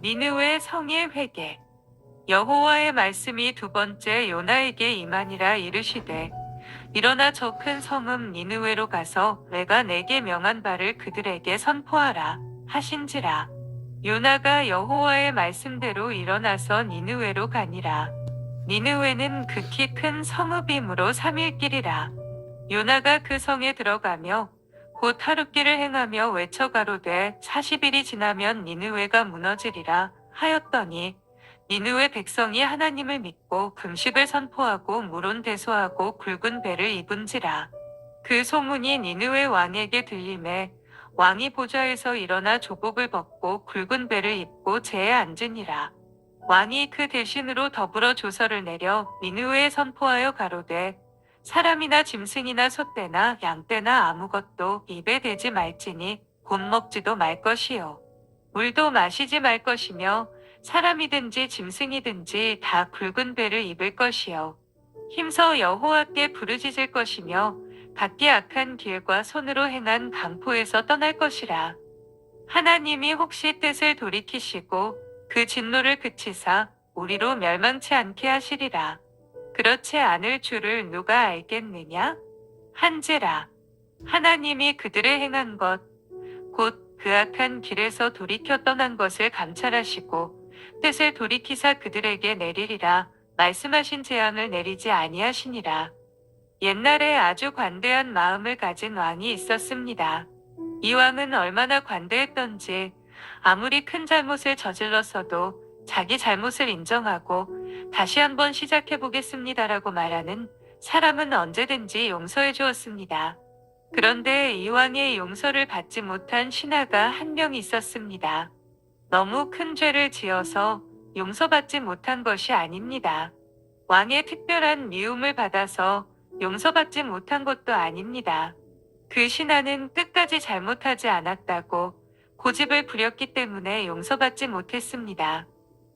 니느웨 성의 회개. 여호와의 말씀이 두 번째 요나에게 임하니라 이르시되 일어나 저 큰 성읍 니느웨로 가서 내가 내게 명한 바를 그들에게 선포하라 하신지라. 요나가 여호와의 말씀대로 일어나서 니느웨로 가니라. 니느웨는 극히 큰 성읍이므로 3일 길이라. 요나가 그 성에 들어가며 곧 하룻길을 행하며 외쳐 가로되 40일이 지나면 니느웨가 무너지리라 하였더니 니느웨 백성이 하나님을 믿고 금식을 선포하고 물온대소하고 굵은 배를 입은지라. 그 소문이 니느웨 왕에게 들림에 왕이 보좌에서 일어나 조복을 벗고 굵은 배를 입고 제에 앉으니라. 왕이 그 대신으로 더불어 조서를 내려 니느웨에 선포하여 가로되 사람이나 짐승이나 소떼나 양떼나 아무것도 입에 대지 말지니 곧 먹지도 말 것이요 물도 마시지 말 것이며 사람이든지 짐승이든지 다 굵은 배를 입을 것이요 힘써 여호와께 부르짖을 것이며 각기 악한 길과 손으로 행한 강포에서 떠날 것이라. 하나님이 혹시 뜻을 돌이키시고 그 진노를 그치사 우리로 멸망치 않게 하시리라. 그렇지 않을 줄을 누가 알겠느냐? 한지라. 하나님이 그들의 행한 것, 곧 그 악한 길에서 돌이켜 떠난 것을 감찰하시고 뜻을 돌이키사 그들에게 내리리라 말씀하신 재앙을 내리지 아니하시니라. 옛날에 아주 관대한 마음을 가진 왕이 있었습니다. 이 왕은 얼마나 관대했던지 아무리 큰 잘못을 저질렀어도 자기 잘못을 인정하고 다시 한번 시작해보겠습니다라고 말하는 사람은 언제든지 용서해 주었습니다. 그런데 이 왕의 용서를 받지 못한 신하가 한 명 있었습니다. 너무 큰 죄를 지어서 용서받지 못한 것이 아닙니다. 왕의 특별한 미움을 받아서 용서받지 못한 것도 아닙니다. 그 신하는 끝까지 잘못하지 않았다고 고집을 부렸기 때문에 용서받지 못했습니다.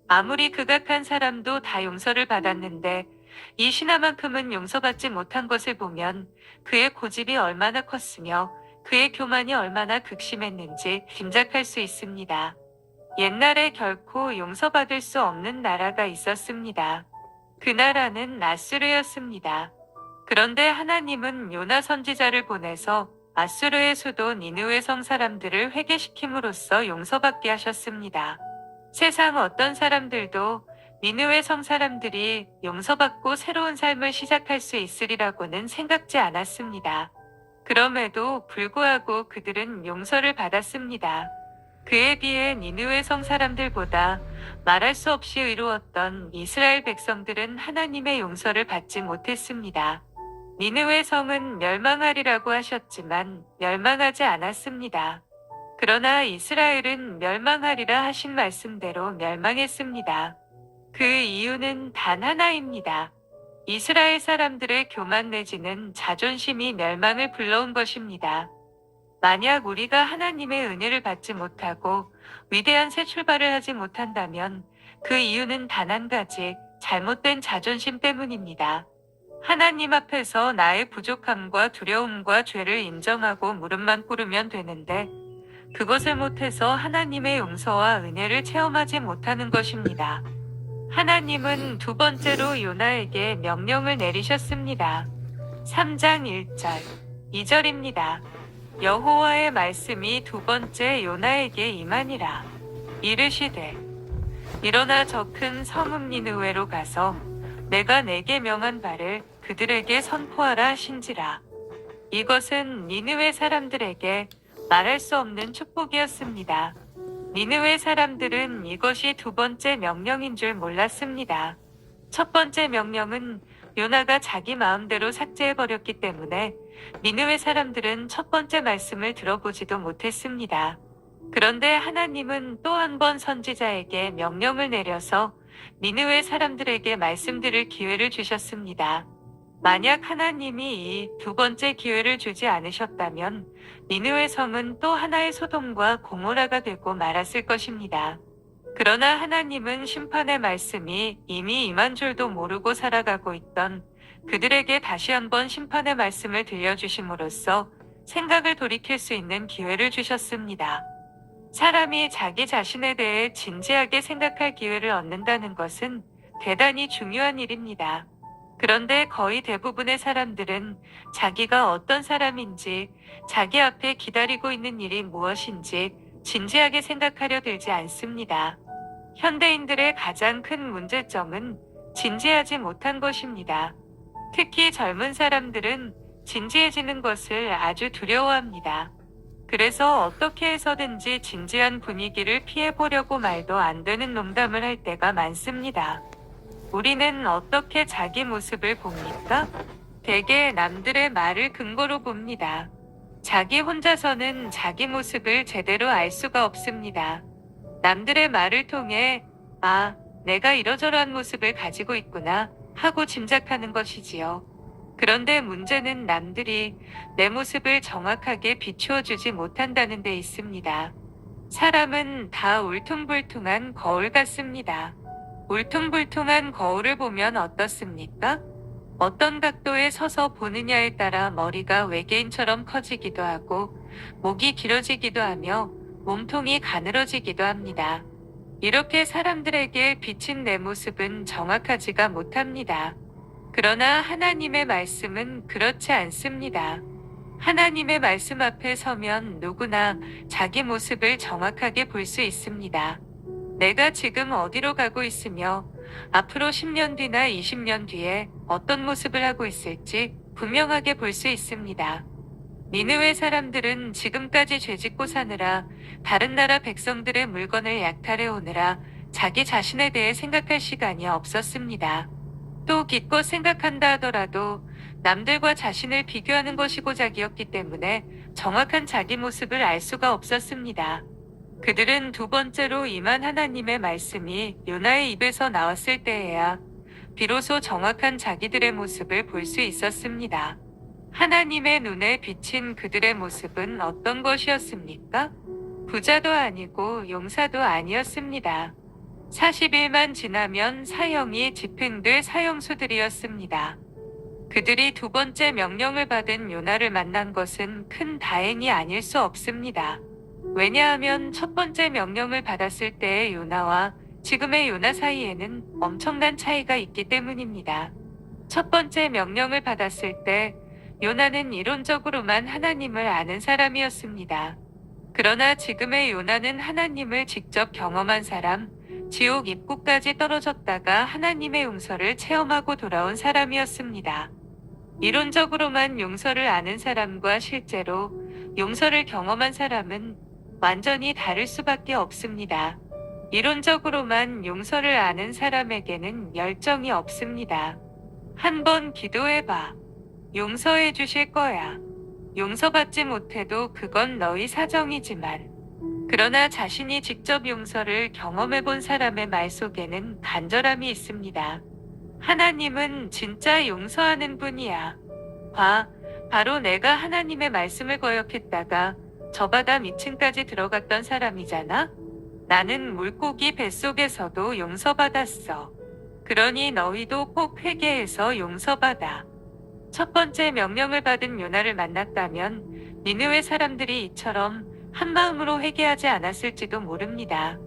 아무리 극악한 사람도 다 용서를 받았는데 이 신하만큼은 용서받지 못한 것을 보면 그의 고집이 얼마나 컸으며 그의 교만이 얼마나 극심했는지 짐작할 수 있습니다. 옛날에 결코 용서받을 수 없는 나라가 있었습니다. 그 나라는 아수르였습니다. 그런데 하나님은 요나 선지자를 보내서 아수르의 수도 니느웨 성 사람들을 회개시킴으로써 용서받게 하셨습니다. 세상 어떤 사람들도 니느웨 성 사람들이 용서받고 새로운 삶을 시작할 수 있으리라고는 생각지 않았습니다. 그럼에도 불구하고 그들은 용서를 받았습니다. 그에 비해 니느웨 성 사람들보다 말할 수 없이 의로웠던 이스라엘 백성들은 하나님의 용서를 받지 못했습니다. 니느웨 성은 멸망하리라고 하셨지만 멸망하지 않았습니다. 그러나 이스라엘은 멸망하리라 하신 말씀대로 멸망했습니다. 그 이유는 단 하나입니다. 이스라엘 사람들의 교만 내지는 자존심이 멸망을 불러온 것입니다. 만약 우리가 하나님의 은혜를 받지 못하고 위대한 새 출발을 하지 못한다면 그 이유는 단 한 가지, 잘못된 자존심 때문입니다. 하나님 앞에서 나의 부족함과 두려움과 죄를 인정하고 무릎만 꿇으면 되는데 그것을 못해서 하나님의 용서와 은혜를 체험하지 못하는 것입니다. 하나님은 두 번째로 요나에게 명령을 내리셨습니다. 3장 1절, 2절입니다. 여호와의 말씀이 두 번째 요나에게 임하니라. 이르시되 일어나 저 큰 성읍 니느웨로 가서 내가 내게 명한 바를 그들에게 선포하라 하신지라. 이것은 니느웨 사람들에게 말할 수 없는 축복이었습니다. 니느웨 사람들은 이것이 두 번째 명령인 줄 몰랐습니다. 첫 번째 명령은 요나가 자기 마음대로 삭제해버렸기 때문에 니느웨 사람들은 첫 번째 말씀을 들어보지도 못했습니다. 그런데 하나님은 또 한 번 선지자에게 명령을 내려서 니느웨 사람들에게 말씀드릴 기회를 주셨습니다. 만약 하나님이 이 두 번째 기회를 주지 않으셨다면 니느웨 성은 또 하나의 소돔과 고모라가 되고 말았을 것입니다. 그러나 하나님은 심판의 말씀이 이미 임한 줄도 모르고 살아가고 있던 그들에게 다시 한번 심판의 말씀을 들려주심으로써 생각을 돌이킬 수 있는 기회를 주셨습니다. 사람이 자기 자신에 대해 진지하게 생각할 기회를 얻는다는 것은 대단히 중요한 일입니다. 그런데 거의 대부분의 사람들은 자기가 어떤 사람인지, 자기 앞에 기다리고 있는 일이 무엇인지 진지하게 생각하려 들지 않습니다. 현대인들의 가장 큰 문제점은 진지하지 못한 것입니다. 특히 젊은 사람들은 진지해지는 것을 아주 두려워합니다. 그래서 어떻게 해서든지 진지한 분위기를 피해보려고 말도 안 되는 농담을 할 때가 많습니다. 우리는 어떻게 자기 모습을 봅니까? 대개 남들의 말을 근거로 봅니다. 자기 혼자서는 자기 모습을 제대로 알 수가 없습니다. 남들의 말을 통해, 아, 내가 이러저러한 모습을 가지고 있구나 하고 짐작하는 것이지요. 그런데 문제는 남들이 내 모습을 정확하게 비추어 주지 못한다는 데 있습니다. 사람은 다 울퉁불퉁한 거울 같습니다. 울퉁불퉁한 거울을 보면 어떻습니까? 어떤 각도에 서서 보느냐에 따라 머리가 외계인처럼 커지기도 하고, 목이 길어지기도 하며, 몸통이 가늘어지기도 합니다. 이렇게 사람들에게 비친 내 모습은 정확하지가 못합니다. 그러나 하나님의 말씀은 그렇지 않습니다. 하나님의 말씀 앞에 서면 누구나 자기 모습을 정확하게 볼 수 있습니다. 내가 지금 어디로 가고 있으며 앞으로 10년 뒤나 20년 뒤에 어떤 모습을 하고 있을지 분명하게 볼 수 있습니다. 니느웨 사람들은 지금까지 죄짓고 사느라 다른 나라 백성들의 물건을 약탈해 오느라 자기 자신에 대해 생각할 시간이 없었습니다. 또 기껏 생각한다 하더라도 남들과 자신을 비교하는 것이 고작이었기 때문에 정확한 자기 모습을 알 수가 없었습니다. 그들은 두 번째로 임한 하나님의 말씀이 요나의 입에서 나왔을 때에야 비로소 정확한 자기들의 모습을 볼 수 있었습니다. 하나님의 눈에 비친 그들의 모습은 어떤 것이었습니까? 부자도 아니고 용사도 아니었습니다. 40일만 지나면 사형이 집행될 사형수들이었습니다. 그들이 두 번째 명령을 받은 요나를 만난 것은 큰 다행이 아닐 수 없습니다. 왜냐하면 첫 번째 명령을 받았을 때의 요나와 지금의 요나 사이에는 엄청난 차이가 있기 때문입니다. 첫 번째 명령을 받았을 때 요나는 이론적으로만 하나님을 아는 사람이었습니다. 그러나 지금의 요나는 하나님을 직접 경험한 사람, 지옥 입구까지 떨어졌다가 하나님의 용서를 체험하고 돌아온 사람이었습니다. 이론적으로만 용서를 아는 사람과 실제로 용서를 경험한 사람은 완전히 다를 수밖에 없습니다. 이론적으로만 용서를 아는 사람에게는 열정이 없습니다. 한번 기도해봐. 용서해 주실 거야. 용서받지 못해도 그건 너희 사정이지만. 그러나 자신이 직접 용서를 경험해 본 사람의 말 속에는 간절함이 있습니다. 하나님은 진짜 용서하는 분이야. 바로 내가 하나님의 말씀을 거역했다가 저 바다 밑층까지 들어갔던 사람이잖아? 나는 물고기 뱃속에서도 용서받았어. 그러니 너희도 꼭 회개해서 용서받아. 첫 번째 명령을 받은 요나를 만났다면 니느웨 사람들이 이처럼 한마음으로 회개하지 않았을지도 모릅니다.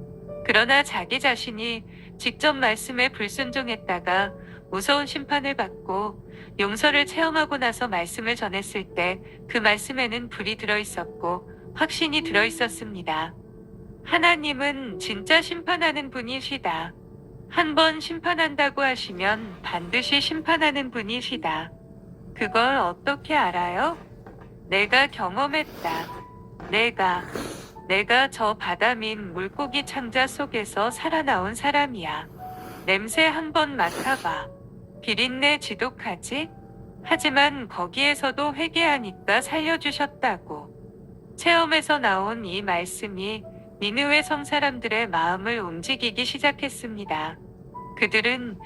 그러나 자기 자신이 직접 말씀에 불순종했다가 무서운 심판을 받고 용서를 체험하고 나서 말씀을 전했을 때 그 말씀에는 불이 들어있었고 확신이 들어있었습니다. 하나님은 진짜 심판하는 분이시다. 한번 심판한다고 하시면 반드시 심판하는 분이시다. 그걸 어떻게 알아요? 내가 경험했다. 내가 저 바다 밑 물고기 창자 속에서 살아나온 사람이야. 냄새 한번 맡아봐. 비린내 지독하지? 하지만 거기에서도 회개하니까 살려주셨다고. 체험에서 나온 이 말씀이 니느웨 성 사람들의 마음을 움직이기 시작했습니다. 그들은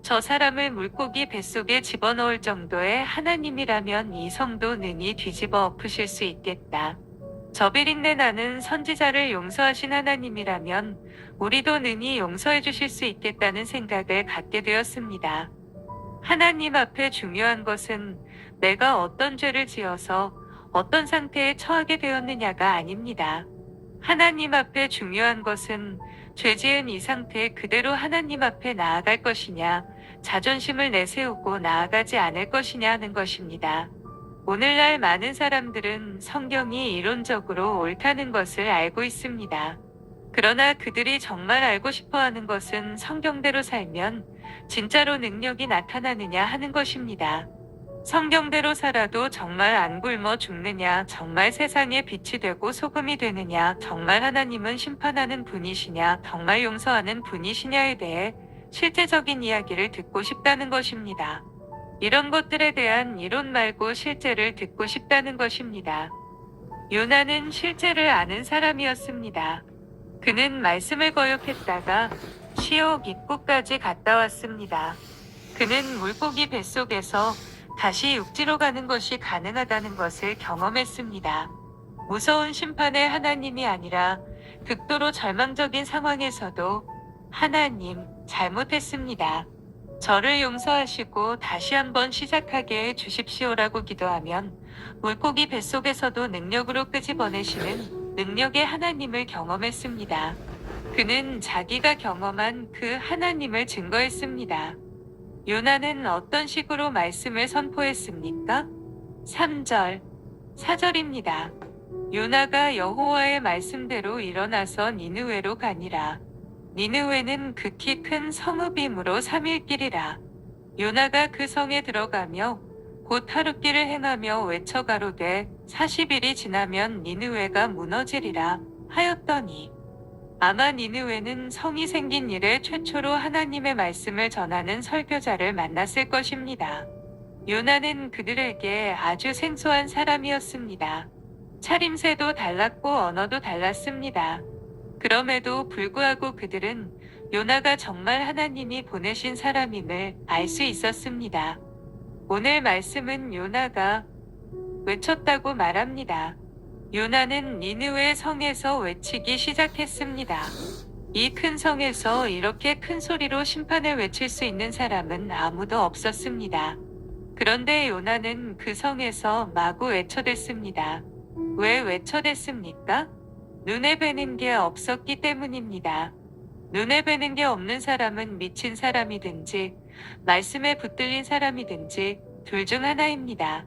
저 사람을 물고기 뱃속에 집어넣을 정도의 하나님이라면 이 성도 능히 뒤집어 엎으실 수 있겠다. 저 비린내 나는 선지자를 용서하신 하나님이라면 우리도 능히 용서해 주실 수 있겠다는 생각을 갖게 되었습니다. 하나님 앞에 중요한 것은 내가 어떤 죄를 지어서 어떤 상태에 처하게 되었느냐가 아닙니다. 하나님 앞에 중요한 것은 죄 지은 이 상태 그대로 하나님 앞에 나아갈 것이냐, 자존심을 내세우고 나아가지 않을 것이냐 하는 것입니다. 오늘날 많은 사람들은 성경이 이론적으로 옳다는 것을 알고 있습니다. 그러나 그들이 정말 알고 싶어 하는 것은 성경대로 살면 진짜로 능력이 나타나느냐 하는 것입니다. 성경대로 살아도 정말 안 굶어 죽느냐, 정말 세상에 빛이 되고 소금이 되느냐, 정말 하나님은 심판하는 분이시냐, 정말 용서하는 분이시냐에 대해 실제적인 이야기를 듣고 싶다는 것입니다. 이런 것들에 대한 이론 말고 실제를 듣고 싶다는 것입니다. 요나는 실제를 아는 사람이었습니다. 그는 말씀을 거역했다가 시옷 입구까지 갔다 왔습니다. 그는 물고기 뱃속에서 다시 육지로 가는 것이 가능하다는 것을 경험했습니다. 무서운 심판의 하나님이 아니라 극도로 절망적인 상황에서도 하나님, 잘못했습니다. 저를 용서하시고 다시 한번 시작하게 해 주십시오라고 기도하면 물고기 뱃속에서도 능력으로 끄집어내시는 능력의 하나님을 경험했습니다. 그는 자기가 경험한 그 하나님을 증거했습니다. 요나는 어떤 식으로 말씀을 선포했습니까? 3절, 4절입니다. 요나가 여호와의 말씀대로 일어나서 니느웨로 가니라. 니느웨는 극히 큰 성읍이므로 3일 길이라. 요나가 그 성에 들어가며 곧 하룻길을 행하며 외쳐 가로되 40일이 지나면 니느웨가 무너지리라 하였더니, 아마 니느웨는 성이 생긴 이래 최초로 하나님의 말씀을 전하는 설교자를 만났을 것입니다. 요나는 그들에게 아주 생소한 사람이었습니다. 차림새도 달랐고 언어도 달랐습니다. 그럼에도 불구하고 그들은 요나가 정말 하나님이 보내신 사람임을 알 수 있었습니다. 오늘 말씀은 요나가 외쳤다고 말합니다. 요나는 니느웨 성에서 외치기 시작했습니다. 이 큰 성에서 이렇게 큰 소리로 심판을 외칠 수 있는 사람은 아무도 없었습니다. 그런데 요나는 그 성에서 마구 외쳐댔습니다. 왜 외쳐댔습니까? 눈에 뵈는 게 없었기 때문입니다. 눈에 뵈는 게 없는 사람은 미친 사람이든지 말씀에 붙들린 사람이든지 둘 중 하나입니다.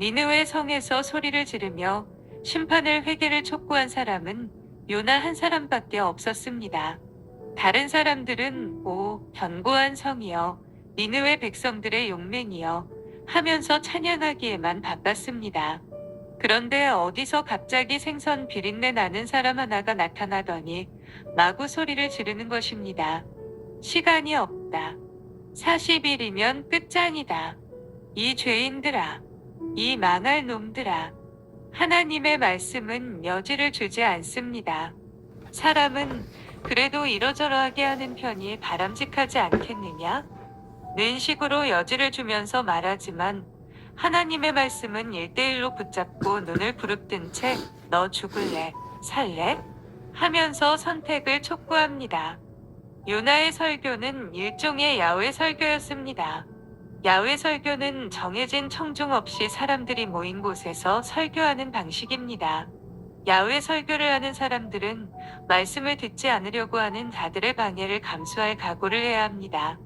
니느웨 성에서 소리를 지르며 심판을 회개를 촉구한 사람은 요나 한 사람밖에 없었습니다. 다른 사람들은 오, 견고한 성이여, 니느웨 백성들의 용맹이여 하면서 찬양하기에만 바빴습니다. 그런데 어디서 갑자기 생선 비린내 나는 사람 하나가 나타나더니 마구 소리를 지르는 것입니다. 시간이 없다. 40일이면 끝장이다. 이 죄인들아, 이 망할 놈들아. 하나님의 말씀은 여지를 주지 않습니다. 사람은 그래도 이러저러하게 하는 편이 바람직하지 않겠느냐? 는 식으로 여지를 주면서 말하지만 하나님의 말씀은 1대1로 붙잡고 눈을 부릅뜬 채 너 죽을래? 살래? 하면서 선택을 촉구합니다. 요나의 설교는 일종의 야훼 설교였습니다. 야훼 설교는 정해진 청중 없이 사람들이 모인 곳에서 설교하는 방식입니다. 야훼 설교를 하는 사람들은 말씀을 듣지 않으려고 하는 자들의 방해를 감수할 각오를 해야 합니다.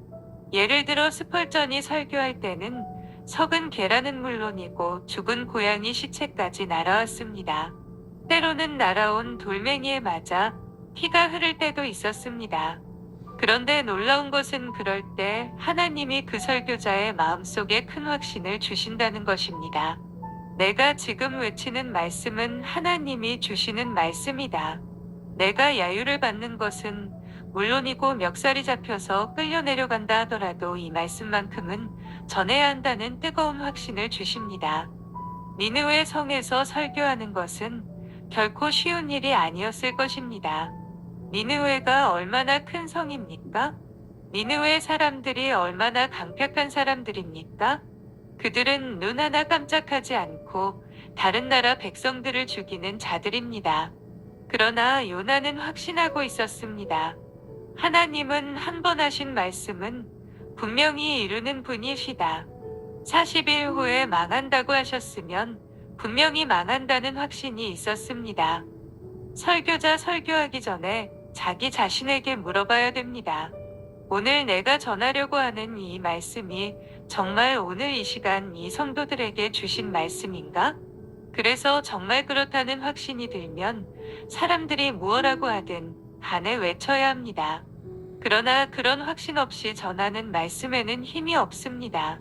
예를 들어 스펄전이 설교할 때는 석은 계란은 물론이고 죽은 고양이 시체까지 날아왔습니다. 때로는 날아온 돌멩이에 맞아 피가 흐를 때도 있었습니다. 그런데 놀라운 것은 그럴 때 하나님이 그 설교자의 마음속에 큰 확신을 주신다는 것입니다. 내가 지금 외치는 말씀은 하나님이 주시는 말씀이다. 내가 야유를 받는 것은 물론이고 멱살이 잡혀서 끌려 내려간다 하더라도 이 말씀만큼은 전해야 한다는 뜨거운 확신을 주십니다. 니느웨 성에서 설교하는 것은 결코 쉬운 일이 아니었을 것입니다. 니느웨가 얼마나 큰 성입니까? 니느웨 사람들이 얼마나 강력한 사람들입니까? 그들은 눈 하나 깜짝하지 않고 다른 나라 백성들을 죽이는 자들입니다. 그러나 요나는 확신하고 있었습니다. 하나님은 한 번 하신 말씀은 분명히 이루는 분이시다. 40일 후에 망한다고 하셨으면 분명히 망한다는 확신이 있었습니다. 설교자 설교하기 전에 자기 자신에게 물어봐야 됩니다. 오늘 내가 전하려고 하는 이 말씀이 정말 오늘 이 시간 이 성도들에게 주신 말씀인가? 그래서 정말 그렇다는 확신이 들면 사람들이 무엇라고 하든 간에 외쳐야 합니다. 그러나 그런 확신 없이 전하는 말씀에는 힘이 없습니다.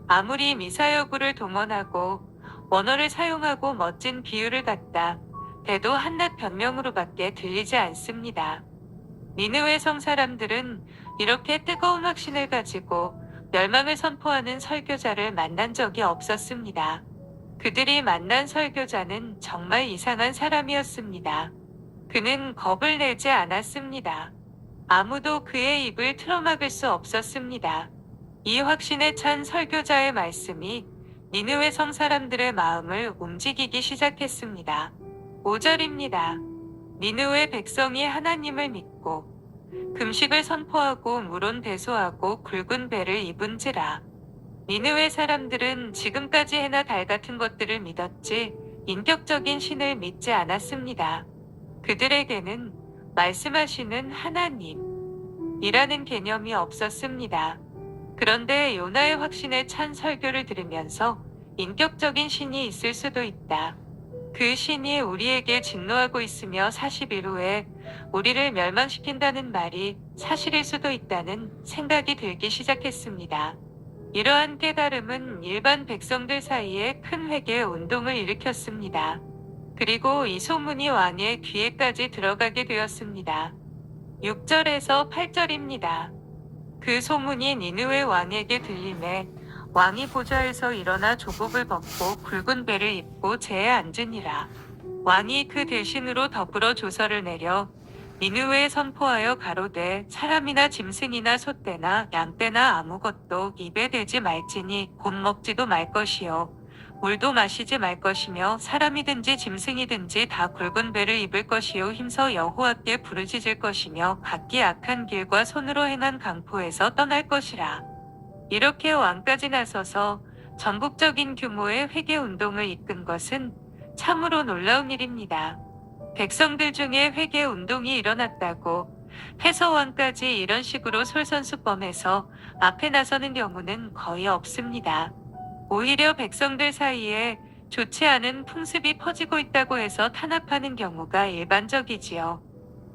아무리 미사여구를 동원하고 원어를 사용하고 멋진 비유를 갖다 대도 한낱 변명으로밖에 들리지 않습니다. 니느웨 성 사람들은 이렇게 뜨거운 확신을 가지고 멸망을 선포하는 설교자를 만난 적이 없었습니다. 그들이 만난 설교자는 정말 이상한 사람이었습니다. 그는 겁을 내지 않았습니다. 아무도 그의 입을 틀어막을 수 없었습니다. 이 확신에 찬 설교자의 말씀이 니느웨 성 사람들의 마음을 움직이기 시작했습니다. 5절입니다. 니느웨 백성이 하나님을 믿고 금식을 선포하고 물온 배소하고 굵은 배를 입은지라. 니느웨 사람들은 지금까지 해나 달 같은 것들을 믿었지 인격적인 신을 믿지 않았습니다. 그들에게는 말씀하시는 하나님이라는 개념이 없었습니다. 그런데 요나의 확신에 찬 설교를 들으면서 인격적인 신이 있을 수도 있다. 그 신이 우리에게 진노하고 있으며 40일 후에 우리를 멸망시킨다는 말이 사실일 수도 있다는 생각이 들기 시작했습니다. 이러한 깨달음은 일반 백성들 사이에 큰 회개 운동을 일으켰습니다. 그리고 이 소문이 왕의 귀에까지 들어가게 되었습니다. 6절에서 8절입니다. 그 소문이 니느웨 왕에게 들림에 왕이 보좌에서 일어나 조복을 벗고 굵은 배를 입고 제에 앉으니라. 왕이 그 대신으로 더불어 조서를 내려 니느웨에 선포하여 가로되 사람이나 짐승이나 소떼나 양떼나 아무것도 입에 대지 말지니 곧 먹지도 말 것이요 물도 마시지 말 것이며 사람이든지 짐승이든지 다 굵은 배를 입을 것이요 힘서 여호와께 부르짖을 것이며 각기 악한 길과 손으로 행한 강포에서 떠날 것이라. 이렇게 왕까지 나서서 전국적인 규모의 회개 운동을 이끈 것은 참으로 놀라운 일입니다. 백성들 중에 회개 운동이 일어났다고 해서 왕까지 이런 식으로 솔선수범해서 앞에 나서는 경우는 거의 없습니다. 오히려 백성들 사이에 좋지 않은 풍습이 퍼지고 있다고 해서 탄압하는 경우가 일반적이지요.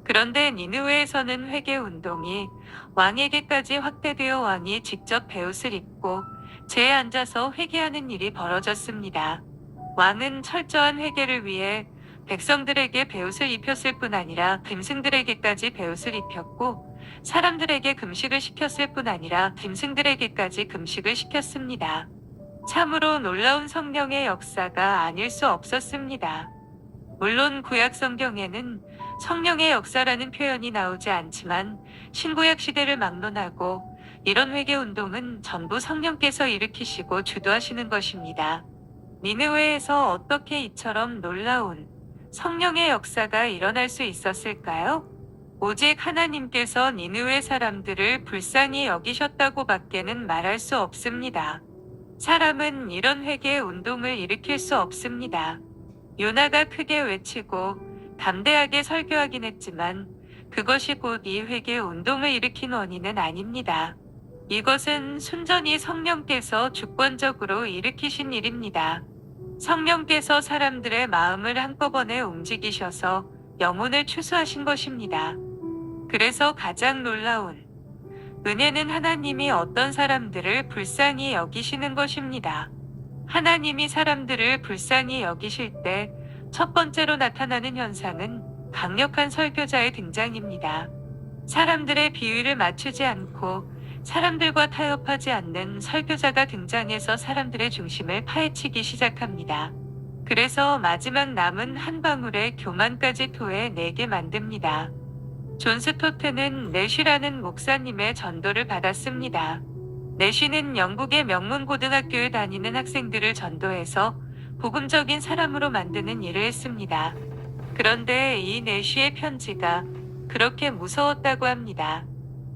그런데 니느웨에서는 회개 운동이 왕에게까지 확대되어 왕이 직접 베옷을 입고 제에 앉아서 회개하는 일이 벌어졌습니다. 왕은 철저한 회개를 위해 백성들에게 베옷을 입혔을 뿐 아니라 짐승들에게까지 베옷을 입혔고 사람들에게 금식을 시켰을 뿐 아니라 짐승들에게까지 금식을 시켰습니다. 참으로 놀라운 성령의 역사가 아닐 수 없었습니다. 물론 구약 성경에는 성령의 역사라는 표현이 나오지 않지만 신구약 시대를 막론하고 이런 회개 운동은 전부 성령께서 일으키시고 주도하시는 것입니다. 니느웨에서 어떻게 이처럼 놀라운 성령의 역사가 일어날 수 있었을까요? 오직 하나님께서 니느웨 사람들을 불쌍히 여기셨다고 밖에는 말할 수 없습니다. 사람은 이런 회개 운동을 일으킬 수 없습니다. 요나가 크게 외치고 담대하게 설교하긴 했지만 그것이 곧 이 회개 운동을 일으킨 원인은 아닙니다. 이것은 순전히 성령께서 주권적으로 일으키신 일입니다. 성령께서 사람들의 마음을 한꺼번에 움직이셔서 영혼을 추수하신 것입니다. 그래서 가장 놀라운 은혜는 하나님이 어떤 사람들을 불쌍히 여기시는 것입니다. 하나님이 사람들을 불쌍히 여기실 때 첫 번째로 나타나는 현상은 강력한 설교자의 등장입니다. 사람들의 비위를 맞추지 않고 사람들과 타협하지 않는 설교자가 등장해서 사람들의 중심을 파헤치기 시작합니다. 그래서 마지막 남은 한 방울의 교만까지 토해내게 만듭니다. 존 스토트는 내쉬라는 목사님의 전도를 받았습니다. 내쉬는 영국의 명문 고등학교에 다니는 학생들을 전도해서 복음적인 사람으로 만드는 일을 했습니다. 그런데 이 내쉬의 편지가 그렇게 무서웠다고 합니다.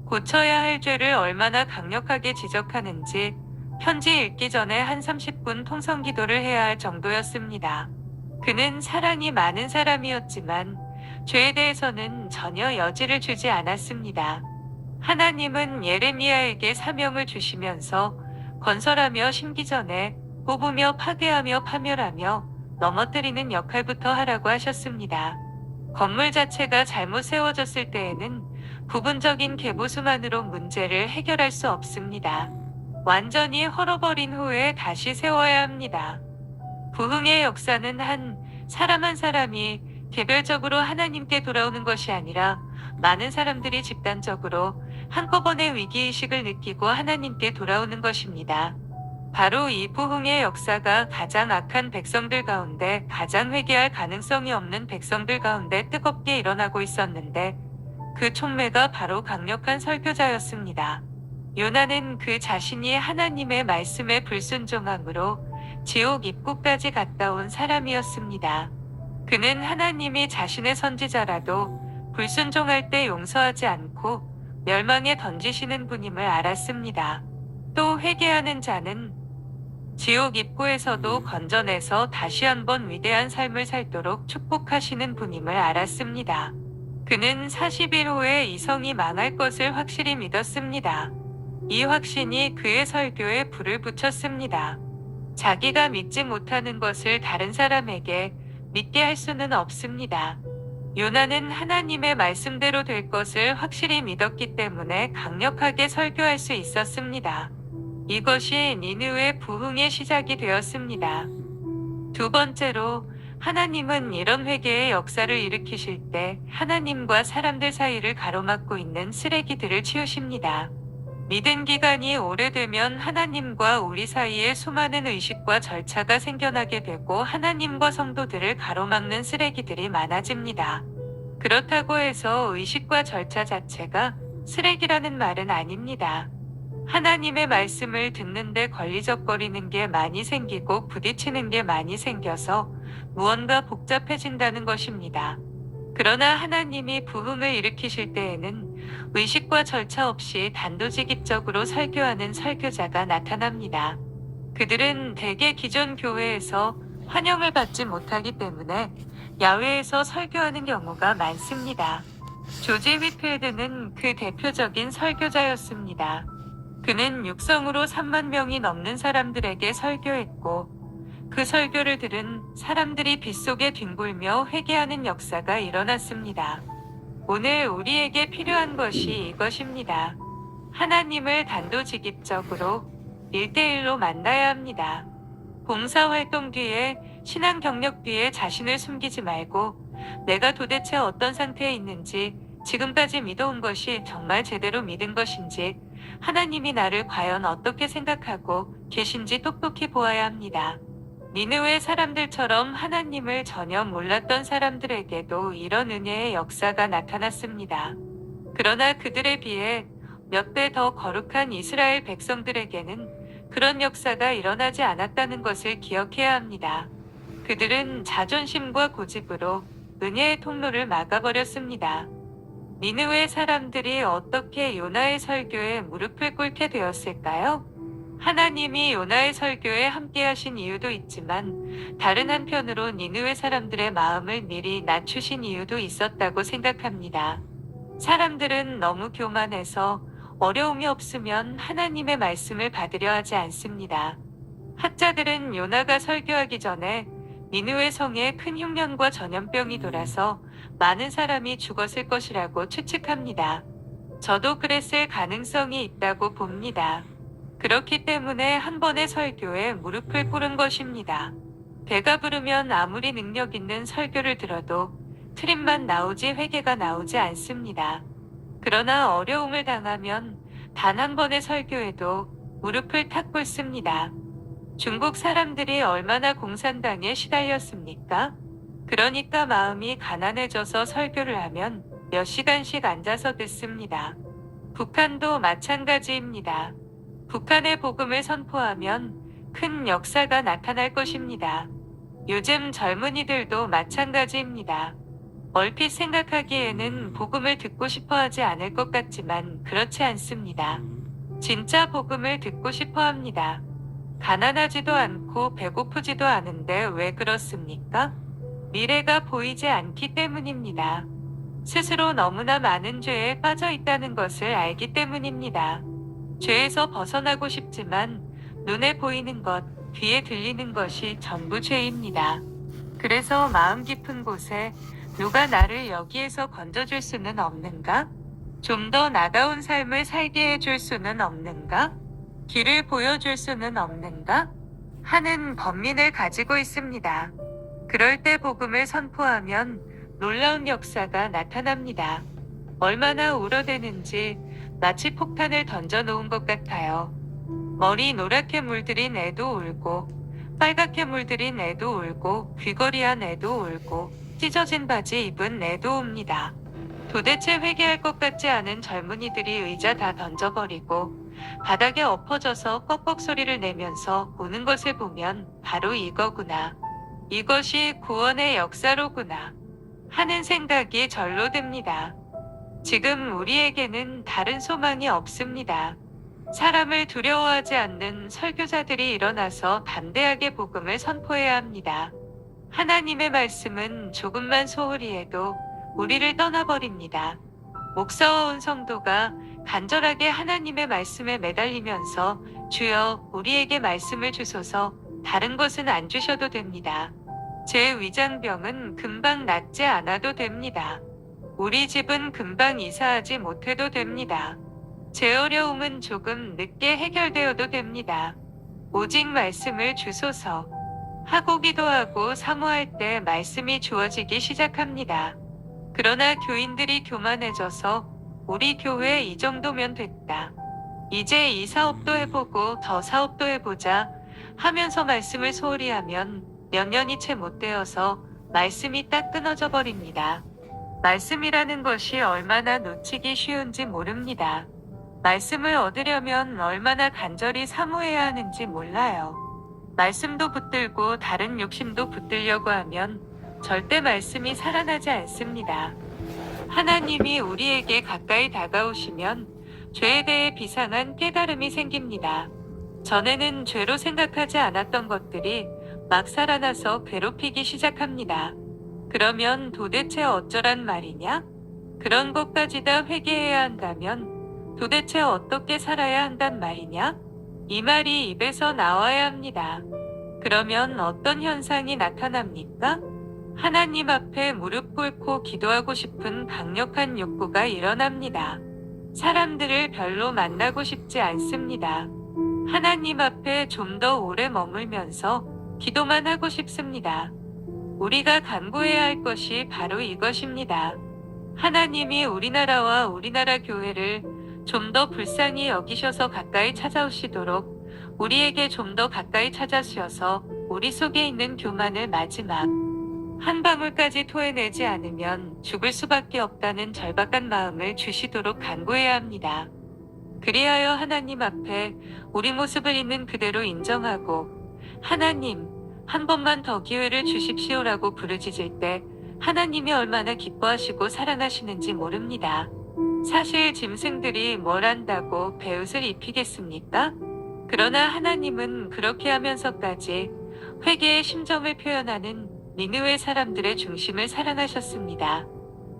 고쳐야 할 죄를 얼마나 강력하게 지적하는지 편지 읽기 전에 한 30분 통성 기도를 해야 할 정도였습니다. 그는 사랑이 많은 사람이었지만 죄에 대해서는 전혀 여지를 주지 않았습니다. 하나님은 예레미야에게 사명을 주시면서 건설하며 심기 전에 뽑으며 파괴하며 파멸하며 넘어뜨리는 역할부터 하라고 하셨습니다. 건물 자체가 잘못 세워졌을 때에는 부분적인 개보수만으로 문제를 해결할 수 없습니다. 완전히 헐어버린 후에 다시 세워야 합니다. 부흥의 역사는 한 사람 한 사람이 개별적으로 하나님께 돌아오는 것이 아니라 많은 사람들이 집단적으로 한꺼번에 위기의식을 느끼고 하나님께 돌아오는 것입니다. 바로 이 부흥의 역사가 가장 악한 백성들 가운데, 가장 회개할 가능성이 없는 백성들 가운데 뜨겁게 일어나고 있었는데, 그 촉매가 바로 강력한 설교자였습니다. 요나는 그 자신이 하나님의 말씀에 불순종함으로 지옥 입구까지 갔다 온 사람이었습니다. 그는 하나님이 자신의 선지자라도 불순종할 때 용서하지 않고 멸망에 던지시는 분임을 알았습니다. 또 회개하는 자는 지옥 입구에서도 건져내서 다시 한번 위대한 삶을 살도록 축복하시는 분임을 알았습니다. 그는 40일 후에 이성이 망할 것을 확실히 믿었습니다. 이 확신이 그의 설교에 불을 붙였습니다. 자기가 믿지 못하는 것을 다른 사람에게 믿게 할 수는 없습니다. 요나는 하나님의 말씀대로 될 것을 확실히 믿었기 때문에 강력하게 설교할 수 있었습니다. 이것이 니느웨 부흥의 시작이 되었습니다. 두 번째로, 하나님은 이런 회개의 역사를 일으키실 때 하나님과 사람들 사이를 가로막고 있는 쓰레기들을 치우십니다. 믿은 기간이 오래되면 하나님과 우리 사이에 수많은 의식과 절차가 생겨나게 되고 하나님과 성도들을 가로막는 쓰레기들이 많아집니다. 그렇다고 해서 의식과 절차 자체가 쓰레기라는 말은 아닙니다. 하나님의 말씀을 듣는데 걸리적거리는 게 많이 생기고 부딪히는 게 많이 생겨서 무언가 복잡해진다는 것입니다. 그러나 하나님이 부흥을 일으키실 때에는 의식과 절차 없이 단도직입적으로 설교하는 설교자가 나타납니다. 그들은 대개 기존 교회에서 환영을 받지 못하기 때문에 야외에서 설교하는 경우가 많습니다. 조지 휘필드는 그 대표적인 설교자였습니다. 그는 육성으로 3만 명이 넘는 사람들에게 설교했고, 그 설교를 들은 사람들이 빗속에 뒹굴며 회개하는 역사가 일어났습니다. 오늘 우리에게 필요한 것이 이것입니다. 하나님을 단도직입적으로 1대1로 만나야 합니다. 봉사활동 뒤에, 신앙 경력 뒤에 자신을 숨기지 말고 내가 도대체 어떤 상태에 있는지, 지금까지 믿어온 것이 정말 제대로 믿은 것인지, 하나님이 나를 과연 어떻게 생각하고 계신지 똑똑히 보아야 합니다. 니느웨 사람들처럼 하나님을 전혀 몰랐던 사람들에게도 이런 은혜의 역사가 나타났습니다. 그러나 그들에 비해 몇 배 더 거룩한 이스라엘 백성들에게는 그런 역사가 일어나지 않았다는 것을 기억해야 합니다. 그들은 자존심과 고집으로 은혜의 통로를 막아버렸습니다. 니느웨 사람들이 어떻게 요나의 설교에 무릎을 꿇게 되었을까요? 하나님이 요나의 설교에 함께하신 이유도 있지만 다른 한편으로 니느웨 사람들의 마음을 미리 낮추신 이유도 있었다고 생각합니다. 사람들은 너무 교만해서 어려움이 없으면 하나님의 말씀을 받으려 하지 않습니다. 학자들은 요나가 설교하기 전에 니느웨 성에 큰 흉년과 전염병이 돌아서 많은 사람이 죽었을 것이라고 추측합니다. 저도 그랬을 가능성이 있다고 봅니다. 그렇기 때문에 한 번의 설교에 무릎을 꿇은 것입니다. 배가 부르면 아무리 능력 있는 설교를 들어도 트림만 나오지 회개가 나오지 않습니다. 그러나 어려움을 당하면 단 한 번의 설교에도 무릎을 탁 꿇습니다. 중국 사람들이 얼마나 공산당에 시달렸습니까? 그러니까 마음이 가난해져서 설교를 하면 몇 시간씩 앉아서 듣습니다. 북한도 마찬가지입니다. 북한의 복음을 선포하면 큰 역사가 나타날 것입니다. 요즘 젊은이들도 마찬가지입니다. 얼핏 생각하기에는 복음을 듣고 싶어 하지 않을 것 같지만 그렇지 않습니다. 진짜 복음을 듣고 싶어 합니다. 가난하지도 않고 배고프지도 않은데 왜 그렇습니까? 미래가 보이지 않기 때문입니다. 스스로 너무나 많은 죄에 빠져 있다는 것을 알기 때문입니다. 죄에서 벗어나고 싶지만 눈에 보이는 것, 귀에 들리는 것이 전부 죄입니다. 그래서 마음 깊은 곳에 누가 나를 여기에서 건져줄 수는 없는가? 좀 더 나다운 삶을 살게 해줄 수는 없는가? 길을 보여줄 수는 없는가? 하는 번민을 가지고 있습니다. 그럴 때 복음을 선포하면 놀라운 역사가 나타납니다. 얼마나 울어대는지 마치 폭탄을 던져놓은 것 같아요. 머리 노랗게 물들인 애도 울고, 빨갛게 물들인 애도 울고, 귀걸이한 애도 울고, 찢어진 바지 입은 애도 웁니다. 도대체 회개할 것 같지 않은 젊은이들이 의자 다 던져버리고 바닥에 엎어져서 꺽꺽 소리를 내면서 우는 것을 보면 바로 이거구나. 이것이 구원의 역사로구나. 하는 생각이 절로 듭니다. 지금 우리에게는 다른 소망이 없습니다. 사람을 두려워하지 않는 설교자들이 일어나서 담대하게 복음을 선포해야 합니다. 하나님의 말씀은 조금만 소홀히 해도 우리를 떠나버립니다. 목사와 온 성도가 간절하게 하나님의 말씀에 매달리면서 주여 우리에게 말씀을 주소서, 다른 것은 안 주셔도 됩니다. 제 위장병은 금방 낫지 않아도 됩니다. 우리 집은 금방 이사하지 못해도 됩니다. 제 어려움은 조금 늦게 해결되어도 됩니다. 오직 말씀을 주소서 하고 기도하고 사모할 때 말씀이 주어지기 시작합니다. 그러나 교인들이 교만해져서 우리 교회 이 정도면 됐다. 이제 이 사업도 해보고 저 사업도 해보자 하면서 말씀을 소홀히 하면 몇 년이 채 못 되어서 말씀이 딱 끊어져 버립니다. 말씀이라는 것이 얼마나 놓치기 쉬운지 모릅니다. 말씀을 얻으려면 얼마나 간절히 사모해야 하는지 몰라요. 말씀도 붙들고 다른 욕심도 붙들려고 하면 절대 말씀이 살아나지 않습니다. 하나님이 우리에게 가까이 다가오시면 죄에 대해 비상한 깨달음이 생깁니다. 전에는 죄로 생각하지 않았던 것들이 막 살아나서 괴롭히기 시작합니다. 그러면 도대체 어쩌란 말이냐? 그런 것까지 다 회개해야 한다면 도대체 어떻게 살아야 한단 말이냐? 이 말이 입에서 나와야 합니다. 그러면 어떤 현상이 나타납니까? 하나님 앞에 무릎 꿇고 기도하고 싶은 강력한 욕구가 일어납니다. 사람들을 별로 만나고 싶지 않습니다. 하나님 앞에 좀 더 오래 머물면서 기도만 하고 싶습니다. 우리가 간구해야 할 것이 바로 이것입니다. 하나님이 우리나라와 우리나라 교회를 좀 더 불쌍히 여기셔서 가까이 찾아오시도록 우리에게 좀 더 가까이 찾아주셔서 우리 속에 있는 교만을 마지막 한 방울까지 토해내지 않으면 죽을 수밖에 없다는 절박한 마음을 주시도록 간구해야 합니다. 그리하여 하나님 앞에 우리 모습을 있는 그대로 인정하고 하나님, 한 번만 더 기회를 주십시오라고 부르짖을 때 하나님이 얼마나 기뻐하시고 사랑하시는지 모릅니다. 사실 짐승들이 뭘 안다고 배옷을 입히겠습니까? 그러나 하나님은 그렇게 하면서까지 회개의 심정을 표현하는 니느웨 사람들의 중심을 사랑하셨습니다.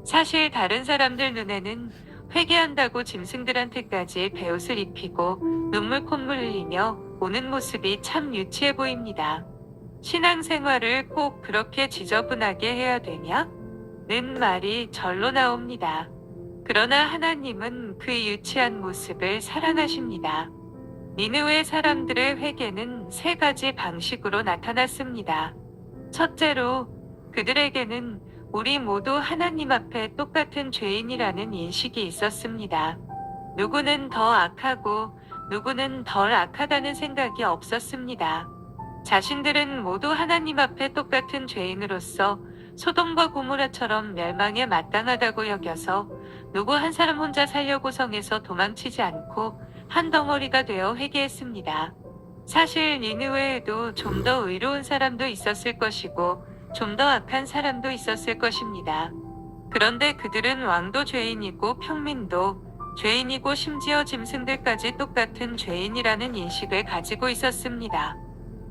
사실 다른 사람들 눈에는 회개한다고 짐승들한테까지 배옷을 입히고 눈물 콧물 흘리며 오는 모습이 참 유치해 보입니다. 신앙생활을 꼭 그렇게 지저분하게 해야 되냐? 는 말이 절로 나옵니다. 그러나 하나님은 그 유치한 모습을 사랑하십니다. 니느웨 사람들의 회개는 세 가지 방식으로 나타났습니다. 첫째로, 그들에게는 우리 모두 하나님 앞에 똑같은 죄인이라는 인식이 있었습니다. 누구는 더 악하고 누구는 덜 악하다는 생각이 없었습니다. 자신들은 모두 하나님 앞에 똑같은 죄인으로서 소돔과 고모라처럼 멸망에 마땅하다고 여겨서 누구 한 사람 혼자 살려고 성에서 도망치지 않고 한 덩어리가 되어 회개했습니다. 사실 니느웨에도 좀 더 의로운 사람도 있었을 것이고 좀 더 악한 사람도 있었을 것입니다. 그런데 그들은 왕도 죄인이고 평민도 죄인이고 심지어 짐승들까지 똑같은 죄인이라는 인식을 가지고 있었습니다.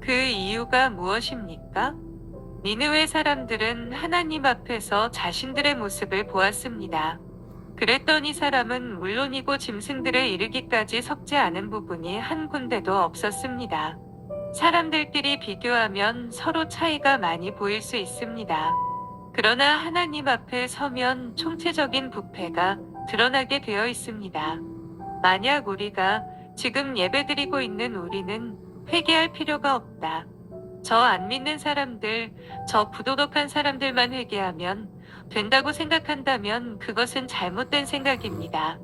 그 이유가 무엇입니까? 니느웨 사람들은 하나님 앞에서 자신들의 모습을 보았습니다. 그랬더니 사람은 물론이고 짐승들에 이르기까지 섞지 않은 부분이 한 군데도 없었습니다. 사람들끼리 비교하면 서로 차이가 많이 보일 수 있습니다. 그러나 하나님 앞에 서면 총체적인 부패가 드러나게 되어 있습니다. 만약 우리가 지금 예배드리고 있는 우리는 회개할 필요가 없다. 저 안 믿는 사람들, 저 부도덕한 사람들만 회개하면 된다고 생각한다면 그것은 잘못된 생각입니다.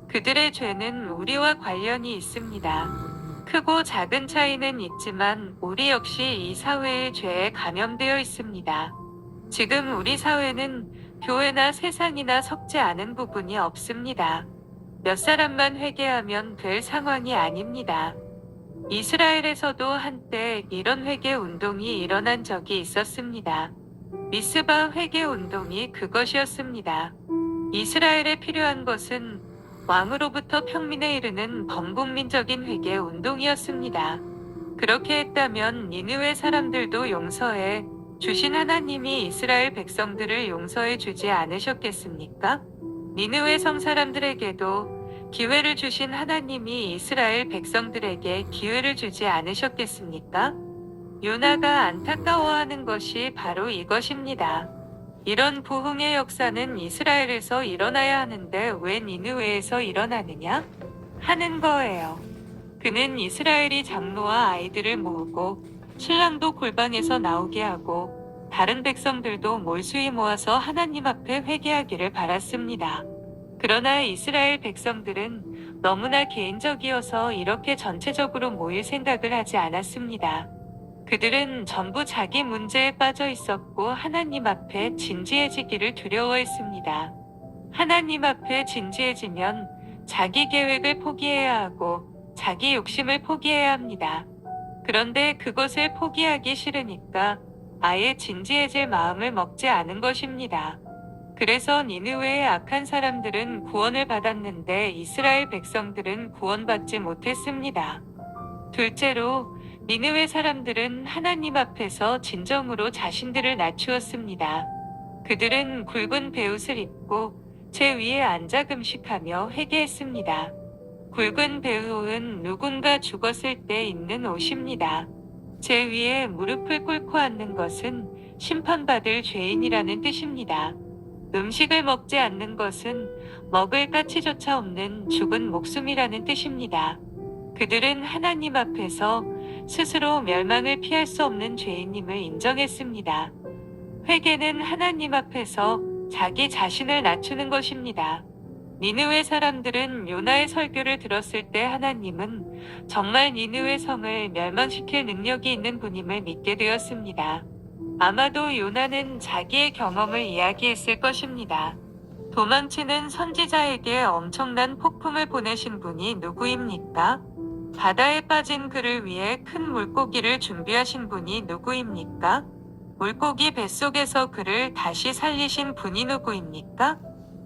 그들의 죄는 우리와 관련이 있습니다. 크고 작은 차이는 있지만 우리 역시 이 사회의 죄에 감염되어 있습니다. 지금 우리 사회는 교회나 세상이나 섞지 않은 부분이 없습니다. 몇 사람만 회개하면 될 상황이 아닙니다. 이스라엘에서도 한때 이런 회개 운동이 일어난 적이 있었습니다. 미스바 회개 운동이 그것이었습니다. 이스라엘에 필요한 것은 왕으로부터 평민에 이르는 범국민적인 회개 운동이었습니다. 그렇게 했다면 니느웨 사람들도 용서해 주신 하나님이 이스라엘 백성들을 용서해 주지 않으셨겠습니까? 니느웨 성 사람들에게도 기회를 주신 하나님이 이스라엘 백성들에게 기회를 주지 않으셨겠습니까? 요나가 안타까워하는 것이 바로 이것입니다. 이런 부흥의 역사는 이스라엘에서 일어나야 하는데 왜 니느웨에서 일어나느냐? 하는 거예요. 그는 이스라엘이 장로와 아이들을 모으고 신랑도 골방에서 나오게 하고 다른 백성들도 몰수히 모아서 하나님 앞에 회개하기를 바랐습니다. 그러나 이스라엘 백성들은 너무나 개인적이어서 이렇게 전체적으로 모일 생각을 하지 않았습니다. 그들은 전부 자기 문제에 빠져 있었고 하나님 앞에 진지해지기를 두려워했습니다. 하나님 앞에 진지해지면 자기 계획을 포기해야 하고 자기 욕심을 포기해야 합니다. 그런데 그것을 포기하기 싫으니까 아예 진지해질 마음을 먹지 않은 것입니다. 그래서 니느웨의 악한 사람들은 구원을 받았는데 이스라엘 백성들은 구원받지 못했습니다. 둘째로 니느웨 사람들은 하나님 앞에서 진정으로 자신들을 낮추었습니다. 그들은 굵은 베옷을 입고 제 위에 앉아 금식하며 회개했습니다. 굵은 베옷은 누군가 죽었을 때 입는 옷입니다. 제 위에 무릎을 꿇고 앉는 것은 심판받을 죄인이라는 뜻입니다. 음식을 먹지 않는 것은 먹을 가치조차 없는 죽은 목숨이라는 뜻입니다. 그들은 하나님 앞에서 스스로 멸망을 피할 수 없는 죄인임을 인정했습니다. 회개는 하나님 앞에서 자기 자신을 낮추는 것입니다. 니느웨 사람들은 요나의 설교를 들었을 때 하나님은 정말 니느웨 성을 멸망시킬 능력이 있는 분임을 믿게 되었습니다. 아마도 요나는 자기의 경험을 이야기했을 것입니다. 도망치는 선지자에게 엄청난 폭풍을 보내신 분이 누구입니까? 바다에 빠진 그를 위해 큰 물고기를 준비하신 분이 누구입니까? 물고기 뱃속에서 그를 다시 살리신 분이 누구입니까?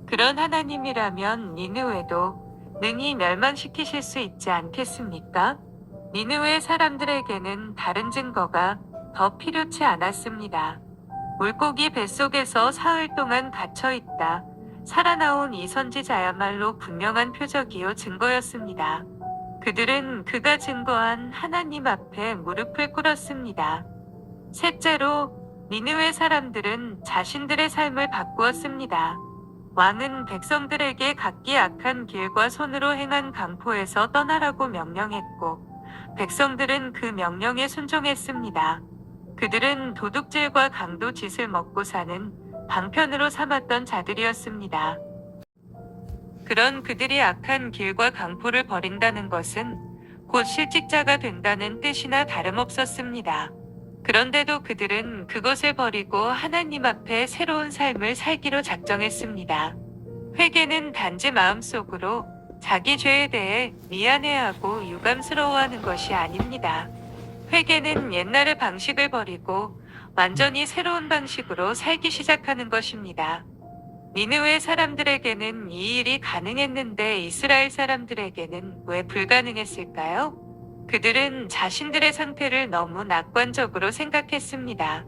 그런 하나님이라면 니느웨도 능히 멸망시키실 수 있지 않겠습니까? 니느웨 사람들에게는 다른 증거가 더 필요치 않았습니다. 물고기 뱃속에서 사흘 동안 갇혀 있다. 살아나온 이 선지자야말로 분명한 표적이요 증거였습니다. 그들은 그가 증거한 하나님 앞에 무릎을 꿇었습니다. 셋째로 니느웨 사람들은 자신들의 삶을 바꾸었습니다. 왕은 백성들에게 각기 악한 길과 손으로 행한 강포에서 떠나라고 명령했고 백성들은 그 명령에 순종했습니다. 그들은 도둑질과 강도 짓을 먹고 사는 방편으로 삼았던 자들이었습니다. 그런 그들이 악한 길과 강포를 버린다는 것은 곧 실직자가 된다는 뜻이나 다름없었습니다. 그런데도 그들은 그것을 버리고 하나님 앞에 새로운 삶을 살기로 작정했습니다. 회개는 단지 마음속으로 자기 죄에 대해 미안해하고 유감스러워하는 것이 아닙니다. 회개는 옛날의 방식을 버리고 완전히 새로운 방식으로 살기 시작하는 것입니다. 니느웨 사람들에게는 이 일이 가능했는데 이스라엘 사람들에게는 왜 불가능했을까요? 그들은 자신들의 상태를 너무 낙관적으로 생각했습니다.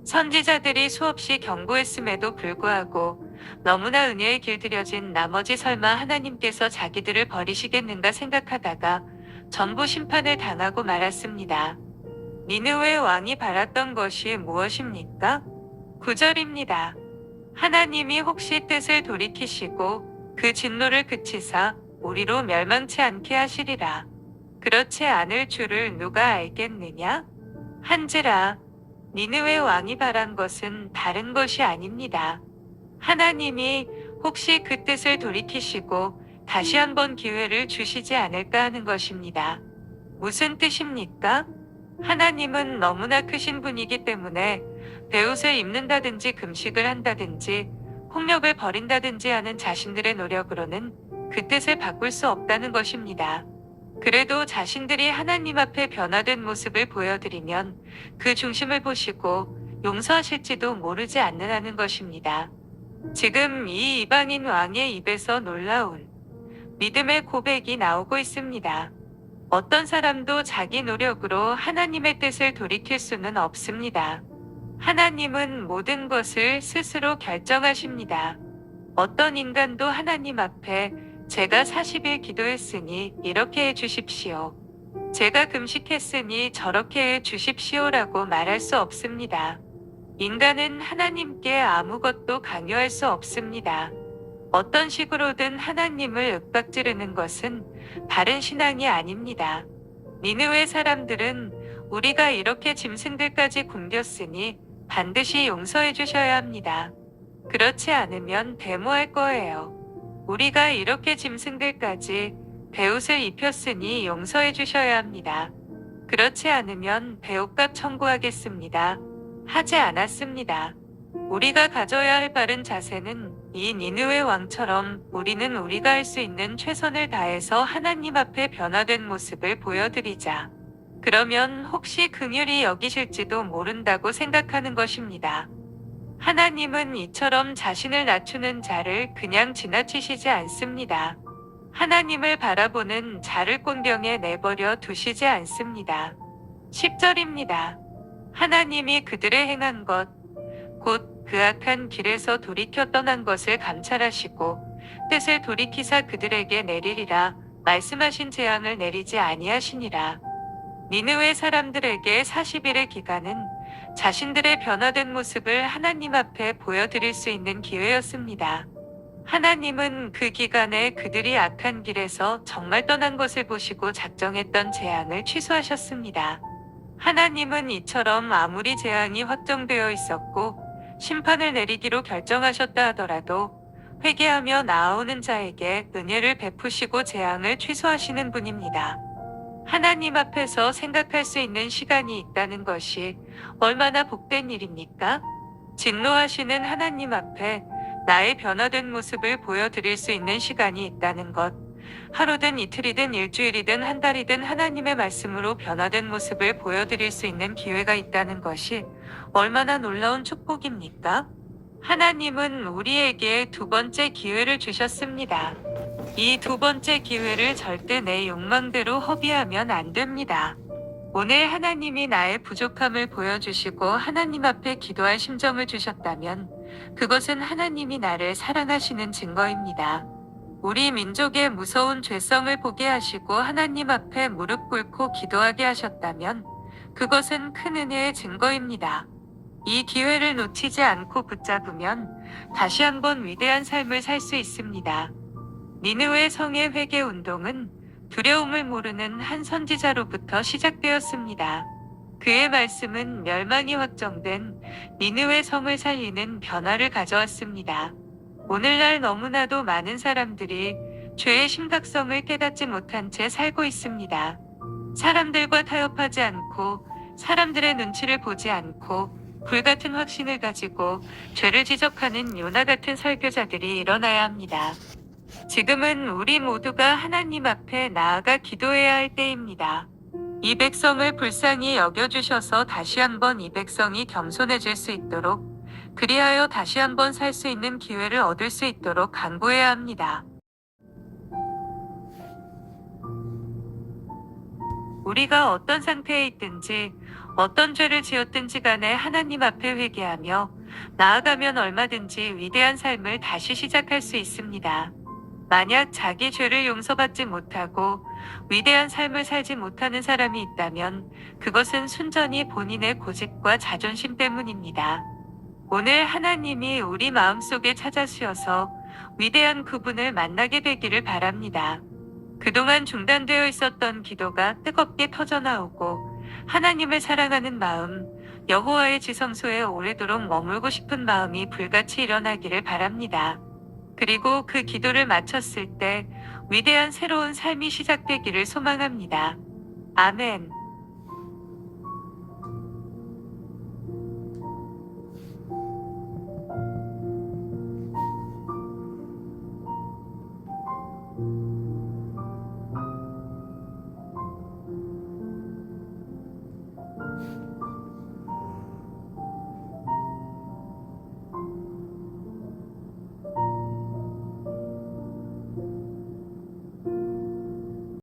선지자들이 수없이 경고했음에도 불구하고 너무나 은혜에 길들여진 나머지 설마 하나님께서 자기들을 버리시겠는가 생각하다가 전부 심판을 당하고 말았습니다. 니느웨 왕이 바랐던 것이 무엇입니까? 9절입니다. 하나님이 혹시 뜻을 돌이키시고 그 진노를 그치사 우리로 멸망치 않게 하시리라. 그렇지 않을 줄을 누가 알겠느냐? 한지라 니느웨 왕이 바란 것은 다른 것이 아닙니다. 하나님이 혹시 그 뜻을 돌이키시고 다시 한번 기회를 주시지 않을까 하는 것입니다. 무슨 뜻입니까? 하나님은 너무나 크신 분이기 때문에 베옷을 입는다든지 금식을 한다든지 폭력을 벌인다든지 하는 자신들의 노력으로는 그 뜻을 바꿀 수 없다는 것입니다. 그래도 자신들이 하나님 앞에 변화된 모습을 보여드리면 그 중심을 보시고 용서하실지도 모르지 않느냐는 것입니다. 지금 이 이방인 왕의 입에서 놀라운 믿음의 고백이 나오고 있습니다. 어떤 사람도 자기 노력으로 하나님의 뜻을 돌이킬 수는 없습니다. 하나님은 모든 것을 스스로 결정하십니다. 어떤 인간도 하나님 앞에 제가 40일 기도했으니 이렇게 해 주십시오. 제가 금식했으니 저렇게 해 주십시오라고 말할 수 없습니다. 인간은 하나님께 아무것도 강요할 수 없습니다. 어떤 식으로든 하나님을 윽박지르는 것은 바른 신앙이 아닙니다. 니느웨 사람들은 우리가 이렇게 짐승들까지 굶겼으니 반드시 용서해 주셔야 합니다. 그렇지 않으면 데모할 거예요. 우리가 이렇게 짐승들까지 베옷을 입혔으니 용서해 주셔야 합니다. 그렇지 않으면 배옷값 청구하겠습니다. 하지 않았습니다. 우리가 가져야 할 바른 자세는 이 니느웨 왕처럼 우리는 우리가 할 수 있는 최선을 다해서 하나님 앞에 변화된 모습을 보여드리자. 그러면 혹시 긍휼히 여기실지도 모른다고 생각하는 것입니다. 하나님은 이처럼 자신을 낮추는 자를 그냥 지나치시지 않습니다. 하나님을 바라보는 자를 곤경에 내버려 두시지 않습니다. 10절입니다. 하나님이 그들의 행한 것, 곧 그 악한 길에서 돌이켜 떠난 것을 감찰하시고 뜻을 돌이키사 그들에게 내리리라 말씀하신 재앙을 내리지 아니하시니라. 니느웨 사람들에게 40일의 기간은 자신들의 변화된 모습을 하나님 앞에 보여드릴 수 있는 기회였습니다. 하나님은 그 기간에 그들이 악한 길에서 정말 떠난 것을 보시고 작정했던 재앙을 취소하셨습니다. 하나님은 이처럼 아무리 재앙이 확정되어 있었고 심판을 내리기로 결정하셨다 하더라도 회개하며 나아오는 자에게 은혜를 베푸시고 재앙을 취소하시는 분입니다. 하나님 앞에서 생각할 수 있는 시간이 있다는 것이 얼마나 복된 일입니까? 진노하시는 하나님 앞에 나의 변화된 모습을 보여드릴 수 있는 시간이 있다는 것, 하루든 이틀이든 일주일이든 한 달이든 하나님의 말씀으로 변화된 모습을 보여드릴 수 있는 기회가 있다는 것이 얼마나 놀라운 축복입니까? 하나님은 우리에게 두 번째 기회를 주셨습니다. 이 두 번째 기회를 절대 내 욕망대로 허비하면 안 됩니다. 오늘 하나님이 나의 부족함을 보여주시고 하나님 앞에 기도할 심정을 주셨다면 그것은 하나님이 나를 사랑하시는 증거입니다. 우리 민족의 무서운 죄성을 보게 하시고 하나님 앞에 무릎 꿇고 기도하게 하셨다면 그것은 큰 은혜의 증거입니다. 이 기회를 놓치지 않고 붙잡으면 다시 한번 위대한 삶을 살 수 있습니다. 니느웨 성의 회개 운동은 두려움을 모르는 한 선지자로부터 시작되었습니다. 그의 말씀은 멸망이 확정된 니느웨 성을 살리는 변화를 가져왔습니다. 오늘날 너무나도 많은 사람들이 죄의 심각성을 깨닫지 못한 채 살고 있습니다. 사람들과 타협하지 않고 사람들의 눈치를 보지 않고 불같은 확신을 가지고 죄를 지적하는 요나 같은 설교자들이 일어나야 합니다. 지금은 우리 모두가 하나님 앞에 나아가 기도해야 할 때입니다. 이 백성을 불쌍히 여겨주셔서 다시 한번 이 백성이 겸손해질 수 있도록, 그리하여 다시 한번 살 수 있는 기회를 얻을 수 있도록 간구해야 합니다. 우리가 어떤 상태에 있든지 어떤 죄를 지었든지 간에 하나님 앞에 회개하며 나아가면 얼마든지 위대한 삶을 다시 시작할 수 있습니다. 만약 자기 죄를 용서받지 못하고 위대한 삶을 살지 못하는 사람이 있다면 그것은 순전히 본인의 고집과 자존심 때문입니다. 오늘 하나님이 우리 마음속에 찾아주셔서 위대한 그분을 만나게 되기를 바랍니다. 그동안 중단되어 있었던 기도가 뜨겁게 터져나오고 하나님을 사랑하는 마음, 여호와의 지성소에 오래도록 머물고 싶은 마음이 불같이 일어나기를 바랍니다. 그리고 그 기도를 마쳤을 때 위대한 새로운 삶이 시작되기를 소망합니다. 아멘.